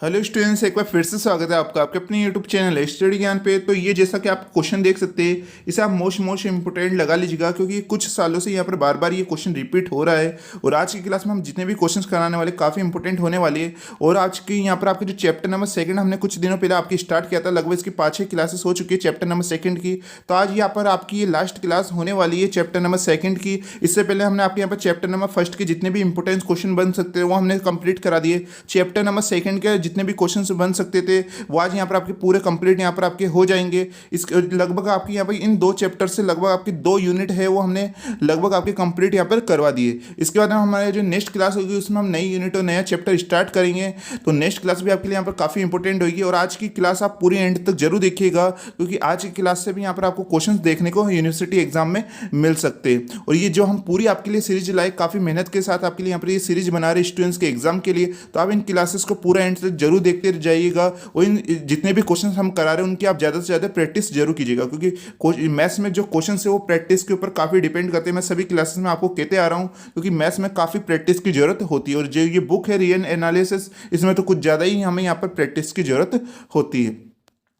Hello students, एक बार फिर से स्वागत है आपका आपके अपने यूट्यूब चैनल स्टडी ज्ञान पे। तो ये जैसा कि आप क्वेश्चन देख सकते हैं, इसे आप मोस्ट इंपोर्टेंट लगा लीजिएगा क्योंकि कुछ सालों से यहाँ पर बार बार ये क्वेश्चन रिपीट हो रहा है। और आज की क्लास में हम जितने भी क्वेश्चंस कराने वाले काफ़ी इंपॉर्टेंट होने वाले हैं। और आज की यहाँ पर आपके जो चैप्टर नंबर सेकंड हमने कुछ दिनों पहले आपकी स्टार्ट किया था, लगभग इसकी 5-6 क्लासेस हो चुकी है चैप्टर नंबर सेकंड की। तो आज यहाँ पर आपकी ये लास्ट क्लास होने वाली है चैप्टर नंबर सेकंड की। इससे पहले हमने आपके यहाँ पर चैप्टर नंबर फर्स्ट के जितने भी इंपॉर्टेंट क्वेश्चन बन सकते हैं वो हमने कंप्लीट करा दिए। चैप्टर नंबर सेकंड के जितने भी क्वेश्चन बन सकते थे वो आज यहाँ पर आपके पूरे कंप्लीट यहाँ पर आपके हो जाएंगे। इस लगभग आपकी यहाँ पर इन 2 चैप्टर से लगभग आपके 2 यूनिट है वो हमने लगभग आपके कंप्लीट यहाँ पर करवा दिए। इसके बाद हमारे जो नेक्स्ट क्लास होगी उसमें हम नई यूनिट और नया चैप्टर स्टार्ट करेंगे। तो नेक्स्ट क्लास भी आपके लिए यहाँ पर काफ़ी इंपॉर्टेंट होगी और आज की क्लास आप पूरी एंड तक जरूर देखिएगा क्योंकि आज की क्लास से भी यहाँ पर आपको क्वेश्चन देखने को यूनिवर्सिटी एग्जाम में मिल सकते हैं। और ये जो हम पूरी आपके लिए सीरीज लाए काफ़ी मेहनत के साथ आपके लिए यहाँ पर ये सीरीज बना रहे स्टूडेंट्स के एग्जाम के लिए। तो आप इन क्लासेस को पूरा एंड तक जरूर देखते जाइएगा और इन जितने भी क्वेश्चन हम करा रहे हैं उनकी आप ज़्यादा से ज़्यादा प्रैक्टिस जरूर कीजिएगा क्योंकि मैथ्स में जो क्वेश्चन है वो प्रैक्टिस के ऊपर काफ़ी डिपेंड करते हैं। मैं सभी क्लासेस में आपको कहते आ रहा हूँ क्योंकि मैथ्स में काफ़ी प्रैक्टिस की जरूरत होती है। और जो ये बुक है रियल एनालिसिस, इसमें तो कुछ ज़्यादा ही हमें यहाँ पर प्रैक्टिस की जरूरत होती है।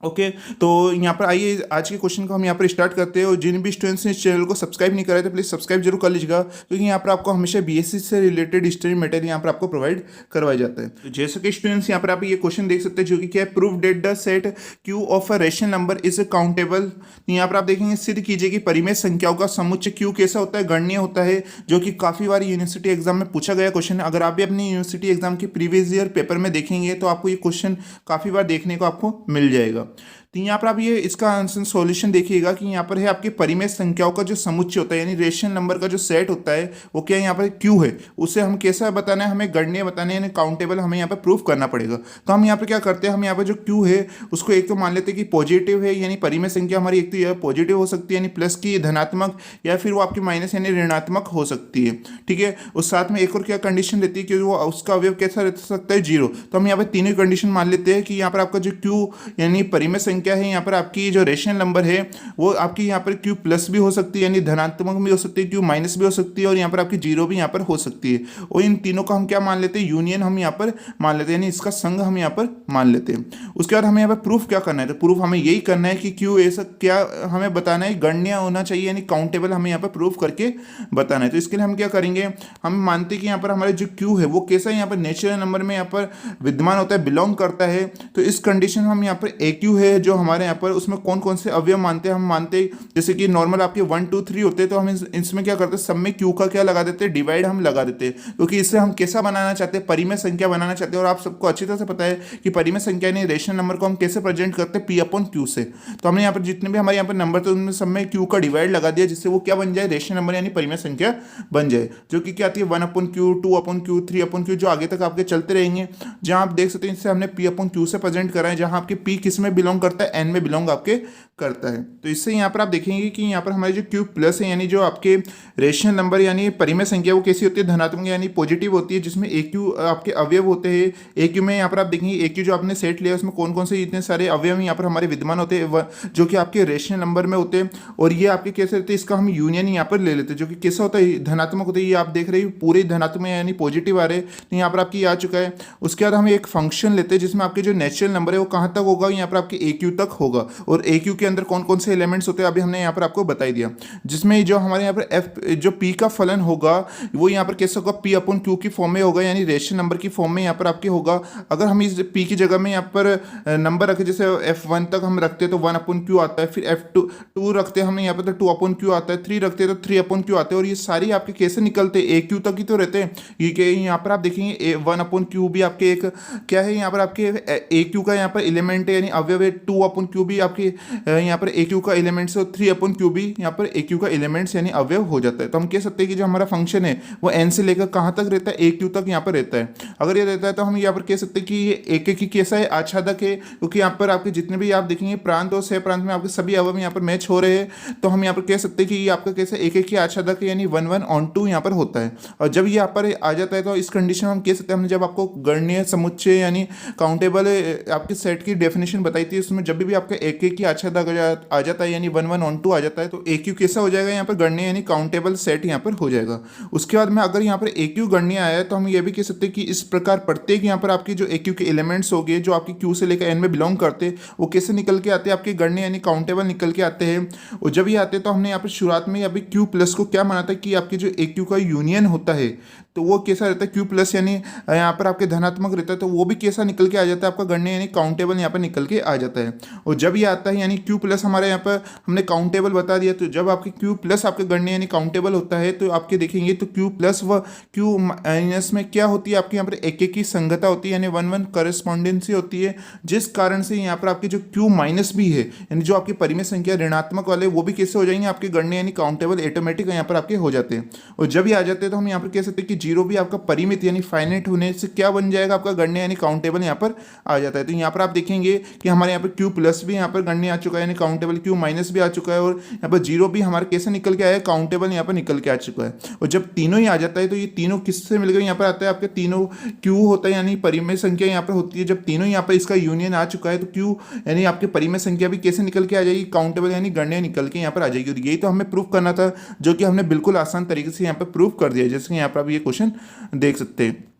ओके तो यहाँ पर आइए आज के क्वेश्चन को हम यहाँ पर स्टार्ट करते हैं। और जिन भी स्टूडेंट्स ने इस चैनल को सब्सक्राइब नहीं करा है तो प्लीज़ सब्सक्राइब जरूर कर लीजिएगा क्योंकि यहाँ पर आपको हमेशा बीएससी से रिलेटेड स्टडी मटेरियल यहाँ पर आपको प्रोवाइड करवाया जाता है। तो जैसे कि स्टूडेंट्स यहाँ पर आप ये क्वेश्चन देख सकते हैं जो कि क्या है, prove that the set Q of a rational number is countable. यहाँ पर आप देखेंगे सिद्ध कीजिए कि परिमेय संख्याओं का समुच्चय क्यू कैसा होता है, गणनीय होता है, जो कि काफ़ी बार यूनिवर्सिटी एग्जाम में पूछा गया क्वेश्चन है। अगर आप भी अपनी यूनिवर्सिटी एग्जाम के प्रीवियस ईयर पेपर में देखेंगे तो आपको ये क्वेश्चन काफ़ी बार देखने को आपको मिल जाएगा। तो यहाँ पर आप ये इसका आंसर सॉल्यूशन देखिएगा कि यहाँ पर है आपके परिमेय संख्याओं का जो समुच्चय होता है यानी रेशनल नंबर का जो सेट होता है वो क्या यहाँ पर क्यू है, उसे हम कैसा बताना है, हमें गणनीय बताना है यानी काउंटेबल हमें यहाँ पर प्रूफ करना पड़ेगा। तो हम यहाँ पर क्या करते हैं, हम यहाँ पर जो क्यू है उसको एक तो मान लेते हैं कि पॉजिटिव है यानी परिमेय संख्या हमारी एक तो यह पॉजिटिव हो सकती है यानी प्लस की धनात्मक, या फिर वो आपकी माइनस यानी ऋणात्मक हो सकती है। ठीक है, उस साथ में एक और क्या कंडीशन रहती है कि वो उसका अवयव कैसा रह सकता है, जीरो। तो हम यहाँ पर तीनों कंडीशन मान लेते हैं कि यहाँ पर आपका जो क्यू यानी परिमेय संख्या है, यहाँ पर आपकी जो रेशनल नंबर है वो आपकी यहाँ पर क्यू प्लस भी हो सकती है यानी धनात्मक भी हो सकती है, क्यू माइनस भी हो सकती है और यहाँ पर आपकी जीरो भी यहाँ पर हो सकती है। और इन तीनों का हम क्या मान लेते हैं, यूनियन हम यहाँ पर मान लेते हैं यानी इसका संघ हम यहाँ पर मान लेते हैं। उसके बाद हमें यहाँ पर प्रूफ क्या करना है, तो प्रूफ हमें यही करना है कि क्यू ऐसा क्या हमें बताना है, गणनीय होना चाहिए यानी काउंटेबल हमें यहाँ पर प्रूफ करके बताना है। तो इसके लिए हम क्या करेंगे, हम मानते हैं कि यहाँ पर हमारे जो क्यू है वो कैसा है, यहाँ पर नेचुरल नंबर में यहाँ पर विद्यमान होता है, बिलोंग करता है। तो इस कंडीशन हम यहाँ पर ए क्यू है जो हमारे यहाँ पर उसमें कौन कौन से अवयव मानते हैं, हम मानते हैं जैसे कि नॉर्मल आपके 1 2 3 होते हैं तो हम इसमें क्या करते हैं, सब में क्यू का क्या लगा देते हैं, डिवाइड हम लगा देते हैं क्योंकि इससे हम कैसा बनाना चाहते हैं, परिमेय संख्या बनाना चाहते हैं। और आप सबको अच्छी तरह से पता है कि परिमेय संख्या यानी रेशनल नंबर को हम कैसे प्रेजेंट करते हैं, पी अपॉन क्यू से। तो हमने यहाँ पर जितने भी हमारे यहाँ पर नंबर थे उनमें सब में क्यू का डिवाइड लगा दिया जिससे वो क्या बन जाए, रेशनल नंबर यानी परिमेय संख्या बन जाए, जो कि क्या आती है 1 upon Q, 2 upon Q, 3 upon Q, जो आगे तक आपके चलते रहेंगे। जहां आप देख सकते हैं इससे हमने पी अपॉन क्यू से प्रेजेंट करा है, जहां आपके पी किस में बिलोंग करता है, एन में बिलोंग आपके करता है। तो इससे यहाँ पर आप देखेंगे कि यहाँ पर हमारे जो क्यू प्लस है यानी जो आपके रेशनल नंबर यानी परिमेय संख्या वो कैसी होती है, धनात्मक यानी पॉजिटिव होती है, जिसमें ए क्यू आपके अवयव होते हैं। ए क्यू में यहाँ पर आप देखेंगे ए क्यू जो आपने सेट लिया उसमें कौन कौन से इतने सारे अवयव यहाँ पर हमारे विद्यमान होते हैं जो कि आपके रेशनल नंबर में होते हैं। और ये आपके कैसे रहते हैं, इसका हम यूनियन यहाँ पर ले लेते हैं जो कि कैसा होता है, धनात्मक होता है। ये आप देख रहे हैं पूरे धनात्मक यानी पॉजिटिव आ रहे हैं, तो यहाँ पर आपकी आ चुका है। उसके बाद हम एक फंक्शन लेते हैं जिसमें आपके जो नेचुरल नंबर है वो कहाँ तक होगा, यहाँ पर आपके ए क्यू तक होगा। और ए क्यू के अंदर कौन कौन से एलिमेंट्स होते हैं अभी हमने यहाँ पर आपको बता दिया, जिसमें जो हमारे यहाँ पर एफ जो पी का फलन होगा वो यहाँ पर कैसे होगा, पी अपॉन क्यू की फॉर्म में होगा यानी रेशनल नंबर की फॉर्म में यहाँ पर आपके होगा। अगर हम इस पी की जगह में यहाँ पर नंबर रखें जैसे F1 तक हम रखते हैं तो 1 अपॉन क्यू आता है, फिर F2 रखते हैं हमने यहाँ पर तो 2 अपॉन क्यू आता है, 3 रखते हैं तो 3 अपॉन क्यू आते हैं। और ये सारी आपके कैसे निकलते हैं, ए क्यू तक ही तो रहते हैं। ये यहाँ पर आप देखेंगे 1 अपॉन क्यू भी आपके एक क्या है, यहाँ पर आपके ए क्यू का यहाँ पर एलिमेंट है यानी अवयव है, 2 अपॉन क्यू भी आपके यहाँ पर ए क्यू का एलिमेंट्स है, 3 अपॉन क्यू भी यहाँ पर ए क्यू का एलिमेंट्स यानी अवयव हो जाता है। तो हम कह सकते हैं कि जो हमारा फंक्शन है वो एन से लेकर कहाँ तक रहता है, ए क्यू तक यहाँ पर रहता है। अगर ये रहता है तो हम यहाँ पर कह सकते हैं कि ये एक एक ही कैसा है, आच्छादक है, क्योंकि यहाँ पर आपके जितने भी आप देखेंगे प्रांत और सह प्रांत में आपके सभी अवयव यहाँ पर मैच हो रहे हैं। तो हम यहाँ पर कह सकते हैं कि ये आपका कैसा एक एक ही आच्छादक है यानी 1 1 ऑन 2 यहाँ पर होता है। और जब ये यहाँ पर आ जाता है तो इस कंडीशन में हम कह सकते हैं, हमने जब आपको गणनीय समुच्चय यानी काउंटेबल आपके सेट की डेफिनेशन बताई थी, उसमें जब भी आपका एक एक ही आच्छादक आ जाता है यानी 1 1 ऑन 2 आ जाता है तो ए क्यू कैसा हो जाएगा यहाँ पर गणनीय यानी काउंटेबल सेट यहाँ पर हो जाएगा। उसके बाद में अगर यहाँ पर ए क्यू गणनीय आया है तो हम ये भी कह सकते हैं कि इस प्रकार प्रत्येक यहाँ पर आपकी जो ए क्यू के एलिमेंट्स हो गए जो आपकी क्यू से लेकर एन में बिलोंग करते हैं वो कैसे निकल के आते हैं आपके गणनीय यानी काउंटेबल निकल के आते हैं। और जब ये आते हैं तो हमने यहाँ पर शुरुआत में अभी क्यू प्लस को क्या माना था कि आपकी जो ए क्यू का यूनियन होता है तो वो कैसा रहता है क्यू प्लस यानी यहाँ पर आपके धनात्मक रहता है तो वो भी कैसा निकल के आ जाता है आपका गणनीय यानी काउंटेबल यहाँ पर निकल के आ जाता है। और जब ये आता है यानी क्यू प्लस हमारे यहाँ पर हमने काउंटेबल बता दिया तो जब आपके क्यू प्लस आपके गणनीय यानी काउंटेबल होता है तो आपके देखेंगे तो क्यू प्लस व क्यू माइनस में क्या होती है आपके यहाँ पर एक एक की संगता होती है यानी 1 1 करेस्पॉन्डेंसी होती है जिस कारण से यहाँ पर आपके जो क्यू माइनस भी है यानी जो आपकी परिमेय संख्या ऋणात्मक वाले वो भी कैसे हो जाएंगे आपके गणनीय यानी काउंटेबल ऑटोमेटिक यहाँ पर आपके हो जाते हैं। और जब ये आ जाते हैं तो हम यहाँ पर कह सकते हैं कि जीरो भी आपका परिमित यानी फाइनाइट होने से क्या बन जाएगा आपका गणनीय यानी काउंटेबल यहाँ पर आ जाता है। तो यहाँ पर आप देखेंगे कि हमारे यहाँ पर क्यू प्लस भी यहाँ पर गणनीय आ चुका है यानी काउंटेबल, क्यू माइनस भी आ चुका है और यहाँ पर जीरो भी हमारे कैसे निकल के आया है काउंटेबल यहाँ पर निकल के आ चुका है। और जब तीनों ही आ जाता है तो ये तीनों किससे मिलकर यहाँ पर आता है आपके तीनों क्यू होता है यानी परिमेय संख्या यहाँ पर होती है। जब तीनों यहाँ पर इसका यूनियन आ चुका है तो क्यू यानी आपके परिमेय संख्या भी कैसे निकल के आ जाएगी काउंटेबल यानी गणनीय निकल के यहाँ पर आ जाएगी। और यही तो हमें प्रूफ करना था जो कि हमने बिल्कुल आसान तरीके से यहाँ पर प्रूफ कर दिया जैसे कि यहाँ पर आप ये क्वेश्चन देख सकते हैं।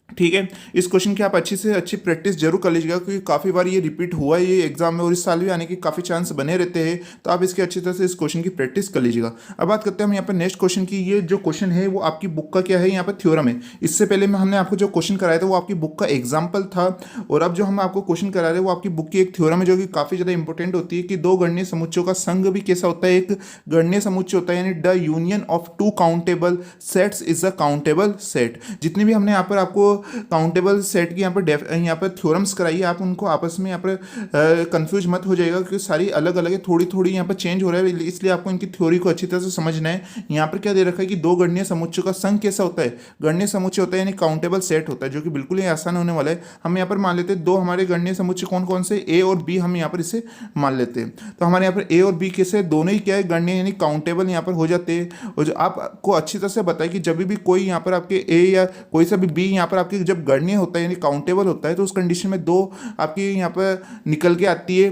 ठीक है, इस क्वेश्चन की आप अच्छी से अच्छी प्रैक्टिस जरूर कर लीजिएगा क्योंकि काफ़ी बार ये रिपीट हुआ है ये एग्जाम में और इस साल भी आने के काफ़ी चांस बने रहते हैं तो आप इसकी अच्छी तरह से इस क्वेश्चन की प्रैक्टिस कर लीजिएगा। अब बात करते हैं हम यहाँ पर नेक्स्ट क्वेश्चन की। ये जो क्वेश्चन है वो आपकी बुक का क्या है यहाँ पर थ्योरम है। इससे पहले में हमने आपको जो क्वेश्चन कराया था वो आपकी बुक का एग्जाम्पल था और अब जो हम आपको क्वेश्चन करा रहे हैं वो आपकी बुक की एक थ्योरम है जो कि काफ़ी ज़्यादा इंपॉर्टेंट होती है कि दो गणनीय समुच्चयों का संघ भी कैसा होता है एक गणनीय समुच्चय होता है यानी the union of two countable sets is a countable set. जितने भी हमने यहाँ पर आपको काउंटेबल सेट की यहाँ पर थ्योरम्स कराई है आप उनको आपस में यहाँ पर कंफ्यूज मत हो जाएगा क्योंकि सारी अलग अलग है, थोड़ी थोड़ी यहाँ पर चेंज हो रहा है इसलिए आपको इनकी थ्योरी को अच्छी तरह से समझना है। यहाँ पर क्या दे रखा है कि दो गणनीय समुच्चयों का संघ कैसा होता है गणनीय समुच्चय होता है यानी काउंटेबल सेट होता है जो कि बिल्कुल ही आसान होने वाला है। हम यहाँ पर मान लेते हैं दो हमारे गणनीय समुच्चय कौन कौन से ए और बी हम यहाँ पर इसे मान लेते हैं तो हमारे यहाँ पर ए और बी कैसे दोनों ही क्या है गणनीय यानी काउंटेबल यहाँ पर हो जाते हैं। और जो आपको अच्छी तरह से बताया कि जब भी कोई यहाँ पर आपके ए या कोई सा भी बी यहाँ पर आपके जब गणनीय होता है यानी काउंटेबल होता है तो उस कंडीशन में दो आपकी यहाँ पर निकल के आती है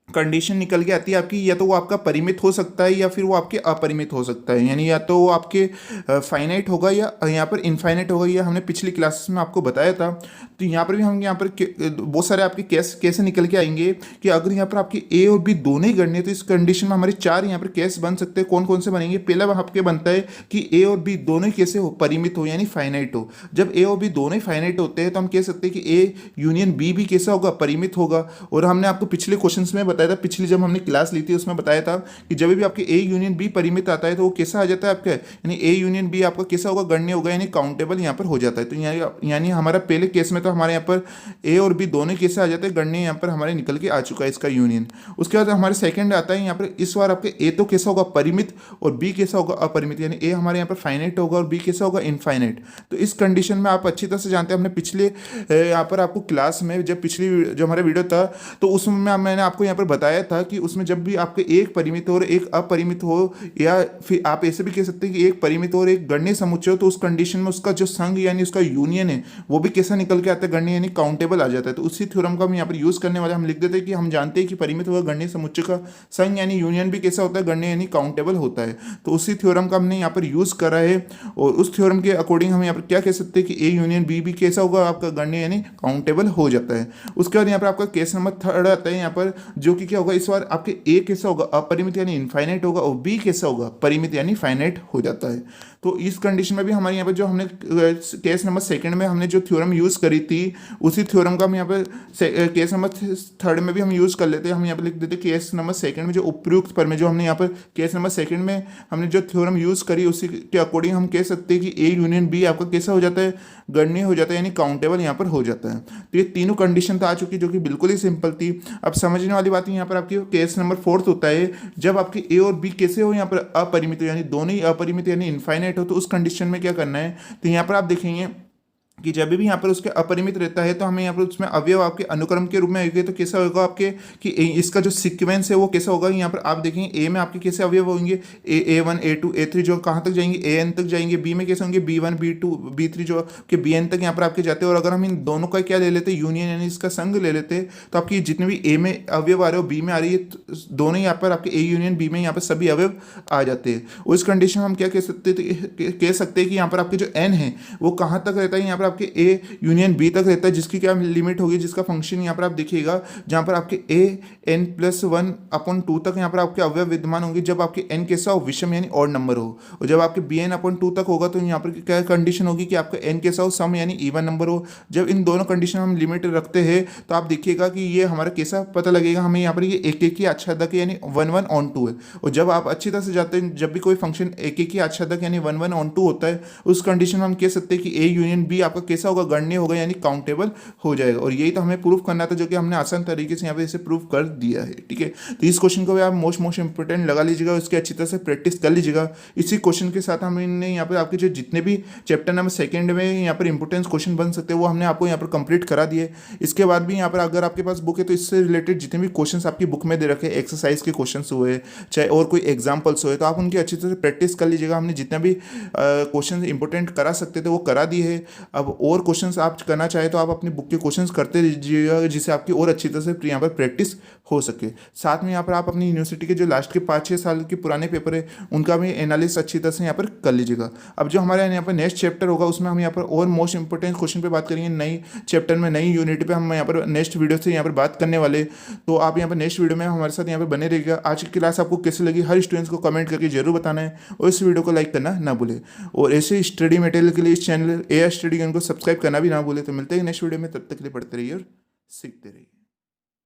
कंडीशन निकल के आती है आपकी या तो वो आपका परिमित हो सकता है या फिर वो आपके अपरिमित हो सकता है यानी या तो वो आपके फाइनाइट होगा या यहाँ पर इनफाइनाइट होगा। या हमने पिछली क्लासेस में आपको बताया था तो यहाँ पर भी हम यहाँ पर बहुत सारे आपके केस कैसे निकल के आएंगे कि अगर यहाँ पर आपके ए और बी दोनों ही गणनीय तो इस कंडीशन में हमारे चार यहाँ पर केस बन सकते हैं। कौन कौन से बनेंगे? पहला आपके बनता है कि ए और बी दोनों ही कैसे हो परिमित हो यानी फाइनाइट हो। जब ए और बी दोनों ही फाइनाइट होते हैं तो हम कह सकते हैं कि ए यूनियन बी भी कैसा होगा परिमित होगा। और हमने आपको पिछले क्वेश्चन में बताया था, पिछली जब हमने क्लास ली थी उसमें बताया था कि जब भी आपके ए यूनियन बी परिमित आता है तो वो कैसा आ जाता है आपका यानी ए यूनियन बी आपका कैसा होगा गणनीय होगा यानी काउंटेबल यहाँ पर हो जाता है। तो यानी हमारा पहले केस में तो हमारे यहाँ पर ए और बी दोनों कैसे आ जाते हैं गणनीय यहाँ पर हमारे निकल के आ चुका है इसका यूनियन। उसके बाद हमारे सेकंड आता है यहाँ पर इस बार आपके ए तो कैसा होगा परिमित और बी कैसा होगा अपरिमित यानी ए हमारे यहाँ पर फाइनाइट होगा और बी कैसा होगा इनफाइनाइट। तो इस कंडीशन में आप अच्छी तरह से जानते हैं हमने पिछले यहाँ पर आपको क्लास में जब पिछली जो हमारा वीडियो था तो उसमें मैंने आपको यहाँ पर बताया था कि उसमें जब भी आपके एक परिमित हो और एक अपरिमित हो या फिर आप ऐसे भी कह सकते हैं कि एक परिमित और एक गणनीय समुच्चय हो तो उस कंडीशन में उसका जो संघ यानी उसका यूनियन है वो भी कैसा निकल के आता है गणनीय यानी काउंटेबल आ जाता है। तो उसी थ्योरम का हम यहाँ पर यूज करने वाले हम लिख देते हैं कि हम जानते हैं कि परिमित होगा गणनीय समुच्चय का संघ यानी यूनियन भी कैसा होता है गणनीय यानी काउंटेबल होता है। तो उसी थ्योरम का हमने यहाँ पर यूज करा है और उस थ्योरम के अकॉर्डिंग हम यहाँ पर क्या कह सकते हैं कि ए यूनियन बी भी कैसा होगा आपका गणनीय यानी काउंटेबल हो जाता है। उसके बाद यहाँ पर आपका केस नंबर थर्ड आता है यहाँ पर जो कि क्या होगा इस बार आपके ए कैसा होगा अपरिमित यानी इनफाइनाइट होगा और बी कैसा होगा परिमित यानी फाइनाइट हो जाता है। तो इस कंडीशन में भी हमारे यहाँ पर जो हमने केस नंबर सेकंड में हमने जो थ्योरम यूज़ करी थी उसी थ्योरम का हम यहाँ पर केस नंबर थर्ड में भी हम यूज़ कर लेते हैं। हम यहाँ पर लिख देते हैं केस नंबर सेकंड में जो उपयुक्त पर में जो हमने यहाँ पर केस नंबर सेकंड में हमने जो थ्योरम यूज़ करी उसी के अकॉर्डिंग हम कह सकते हैं कि ए यूनियन बी आपका कैसा हो जाता है गणनीय हो जाता है यानी काउंटेबल यहाँ पर हो जाता है। तो ये तीनों कंडीशन तो आ चुकी जो कि बिल्कुल ही सिंपल थी। अब समझने वाली बात यहाँ पर आपकी केस नंबर फोर्थ होता है जब आपके ए और बी कैसे हो यहाँ पर अपरिमित हो यानी दोनों ही अपरिमित यानी इनफाइनाइट हो तो उस कंडीशन में क्या करना है। तो यहाँ पर आप देखेंगे कि जब भी यहाँ पर उसके अपरिमित रहता है तो हमें यहाँ पर उसमें अवयव आपके अनुक्रम के रूप में आएंगे, तो कैसा होगा आपके कि इसका जो सीक्वेंस है वो कैसा होगा। यहाँ पर आप देखेंगे ए में आपके कैसे अवयव होंगे, A1 A2 A3 जो कहाँ तक जाएंगे, AN तक जाएंगे। बी में कैसे होंगे, B1 B2 B3 जो कि BN तक यहाँ पर आपके जाते हैं। और अगर हम इन दोनों का क्या ले लेते हैं, यूनियन यानी इसका संघ ले लेते हैं, तो आपकी जितने भी ए में अवयव आ रहे हो बी में आ रही है, तो दोनों यहाँ पर आपके ए यूनियन बी में यहाँ पर सभी अवयव आ जाते हैं। उस कंडीशन में हम क्या कह सकते हैं कि यहाँ पर आपके जो एन है वो कहाँ तक रहता है, यहाँ पर आपके ए यूनियन बी तक रहता है, जिसकी क्या लिमिट होगी, जिसका फंक्शन यहाँ पर आप देखिएगा जहाँ पर आपके an+1/2 तक यहाँ पर आपके अवयव विद्यमान होंगे जब आपके n कैसा हो, विषम यानी ऑड नंबर हो। और जब आपके bn/2 तक होगा तो यहाँ पर क्या कंडीशन होगी कि आपका n कैसा हो, सम यानी इवन नंबर हो। जब इन दोनों कंडीशन हम लिमिट रखते हैं तो आप देखिएगा कि ये हमारा कैसा पता लगेगा हमें, यहाँ पर ये एक एक ही आच्छादक यानी 1/1/2 है। और जब आप अच्छी तरह से जाते हैं, जब भी कोई फंक्शन एक एक ही आच्छादक यानी 1/1/2 होता है, उस कंडीशन में हम कह सकते हैं कि ए यूनियन बी आपका कैसा होगा, गणनीय होगा यानी काउंटेबल हो जाएगा। और यही तो हमें प्रूफ करना था, जो कि हमने आसान तरीके से यहाँ पे इसे प्रूफ कर दिया है। ठीक है, तो इस क्वेश्चन को भी आप मोस्ट इंपोर्टेंट लगा लीजिएगा, उसकी अच्छी तरह से प्रैक्टिस कर लीजिएगा। इसी क्वेश्चन के साथ हमने यहाँ पर आपके जो जितने भी चैप्टर नंबर 2 में यहाँ पर इंपोर्टेंस क्वेश्चन बन सकते हैं वो हमने आपको यहाँ पर कंप्लीट करा दिए। इसके बाद भी यहाँ पर अगर आपके पास बुक है तो इससे रिलेटेड जितने भी क्वेश्चन आपकी बुक में दे रखे, एक्सरसाइज के क्वेश्चन हुए चाहे और कोई एग्जाम्पल्स हुए, तो आप उनकी अच्छी तरह से प्रैक्टिस कर लीजिएगा। हमने जितना भी क्वेश्चन इंपोर्टेंट करा सकते थे वो करा दिए है। अब और क्वेश्चंस आप करना चाहे तो आप अपनी बुक के क्वेश्चंस करते रहिएगा, जिससे आपकी और अच्छी तरह से यहाँ पर प्रैक्टिस हो सके। साथ में यहाँ पर आप अपनी यूनिवर्सिटी के जो लास्ट के 5-6 साल के पुराने पेपर है उनका भी एनालिसिस अच्छी तरह से यहाँ पर कर लीजिएगा। अब जो हमारे यहाँ पर नेक्स्ट चैप्टर होगा उसमें हम यहाँ पर और मोस्ट इंपोर्टेंट क्वेश्चन पे बात करेंगे, नई चैप्टर में नई यूनिट पे हम यहाँ पर नेक्स्ट वीडियो से यहाँ पर बात करने वाले। तो आप यहाँ पर नेक्स्ट वीडियो में हमारे साथ यहाँ पर बने रहिएगा। आज की क्लास आपको कैसी लगी हर स्टूडेंट्स को कमेंट करके जरूर बताना है और इस वीडियो को लाइक करना ना भूले। और ऐसे स्टडी मटेरियल के लिए इस चैनल AI स्टडी ज्ञान को सब्सक्राइब करना भी ना भूले। तो मिलते हैं नेक्स्ट वीडियो में, तब तक के लिए पढ़ते रहिए और सीखते रहिए।